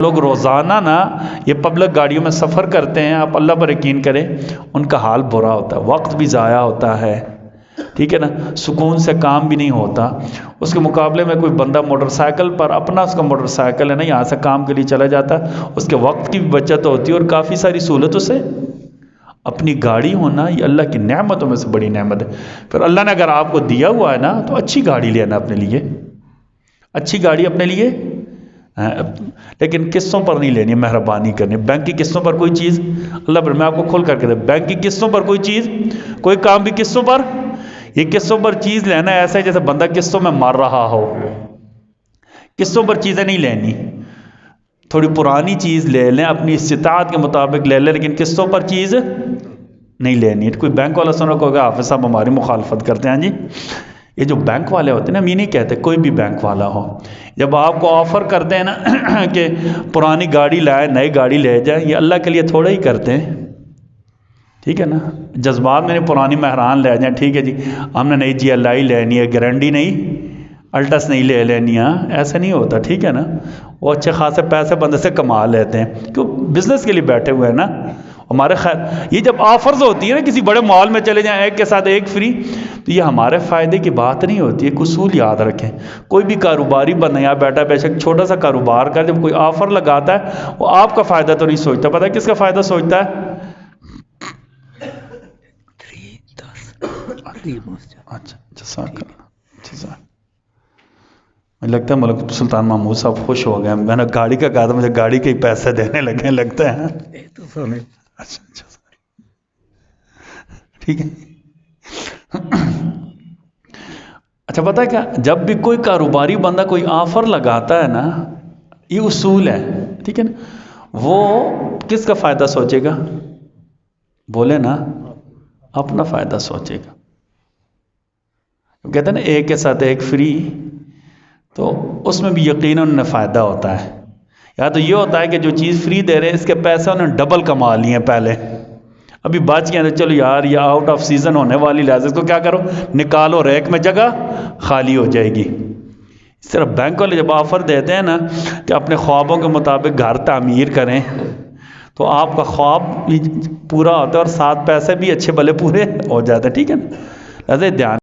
لوگ روزانہ نا یہ پبلک گاڑیوں میں سفر کرتے ہیں، آپ اللہ پر یقین کریں ان کا حال برا ہوتا ہے، وقت بھی ضائع ہوتا ہے، ٹھیک ہے نا، سکون سے کام بھی نہیں ہوتا۔ اس کے مقابلے میں کوئی بندہ موٹر سائیکل پر، اپنا اس کا موٹر سائیکل ہے نا، یہاں سے کام کے لیے چلا جاتا ہے، اس کے وقت کی بھی بچت ہوتی ہے اور کافی ساری سہولتوں سے۔ اپنی گاڑی ہونا یہ اللہ کی نعمتوں میں سے بڑی نعمت ہے۔ پھر اللہ نے اگر آپ کو دیا ہوا ہے نا تو اچھی گاڑی لینا اپنے لیے، اچھی گاڑی اپنے لیے، لیکن قسطوں پر نہیں لینی، مہربانی کرنی۔ بینک کی قسطوں پر کوئی چیز، اللہ پر میں آپ کو کھول کر کے دے، بینک کی قسطوں پر کوئی چیز، کوئی کام بھی قسطوں پر، یہ قسطوں پر چیز لینا ایسا ہے جیسے بندہ قسطوں میں مر رہا ہو۔ قسطوں پر چیزیں نہیں لینی، تھوڑی پرانی چیز لے لیں، اپنی استطاعت کے مطابق لے لیں، لیکن قسطوں پر چیز نہیں لینی۔ کوئی بینک والا سن رہا ہوگا حافظ صاحب ہماری مخالفت کرتے ہیں جی، یہ جو بینک والے ہوتے ہیں نا، ہم یہ نہیں کہتے کوئی بھی بینک والا ہو، جب آپ کو آفر کرتے ہیں نا کہ پرانی گاڑی لائے نئی گاڑی لے جائیں، یہ اللہ کے لیے تھوڑا ہی کرتے ہیں، ٹھیک ہے نا، جذبات میں پرانی مہران لے جائیں، ٹھیک ہے جی ہم نے نئی جی ایل آئی لینی ہے، گارنٹی نہیں، الٹس نہیں لے لینی، ایسا نہیں ہوتا، ٹھیک ہے نا۔ وہ اچھے خاصے پیسے بندے سے کما لیتے ہیں، کیوں؟ بزنس کے لیے بیٹھے ہوئے ہیں نا ہمارے خیر۔ یہ جب آفرز ہوتی ہے نا، کسی بڑے مال میں چلے جائیں ایک کے ساتھ ایک فری، تو یہ ہمارے فائدے کی بات نہیں ہوتی، ایک اصول یاد رکھیں۔ کوئی بھی کاروباری بندہ یہاں بیٹھا بے شک چھوٹا سا کاروبار کر، جب کوئی آفر لگاتا ہے وہ آپ کا فائدہ تو نہیں سوچتا، پتہ ہے کس کا فائدہ سوچتا ہے؟ اچھا جزاک اللہ، مجھے لگتا ہے ملک سلطان محمود صاحب خوش ہو گئے، میں نے گاڑی کا کہا تھا، مجھے گاڑی کے ہی پیسے دینے لگے لگتے ہیں۔ اچھا ٹھیک ہے۔ اچھا پتہ ہے کیا، جب بھی کوئی کاروباری بندہ کوئی آفر لگاتا ہے نا، یہ اصول ہے، ٹھیک ہے نا، وہ کس کا فائدہ سوچے گا؟ بولے نا، اپنا فائدہ سوچے گا۔ کہتے ہیں نا ایک کے ساتھ ایک فری، تو اس میں بھی یقیناً فائدہ ہوتا ہے، یا تو یہ ہوتا ہے کہ جو چیز فری دے رہے ہیں اس کے پیسے انہوں نے ڈبل کما لیے ہیں پہلے، ابھی بچ گئے، چلو یار یہ آؤٹ آف سیزن ہونے والی لہٰذا اس کو کیا کرو، نکالو، ریک میں جگہ خالی ہو جائے گی۔ اس طرح بینک والے جب آفر دیتے ہیں نا کہ اپنے خوابوں کے مطابق گھر تعمیر کریں، تو آپ کا خواب بھی پورا ہوتا ہے اور ساتھ پیسے بھی اچھے بھلے پورے ہو جاتے ہیں، ٹھیک ہے نا، لہٰذا دھیان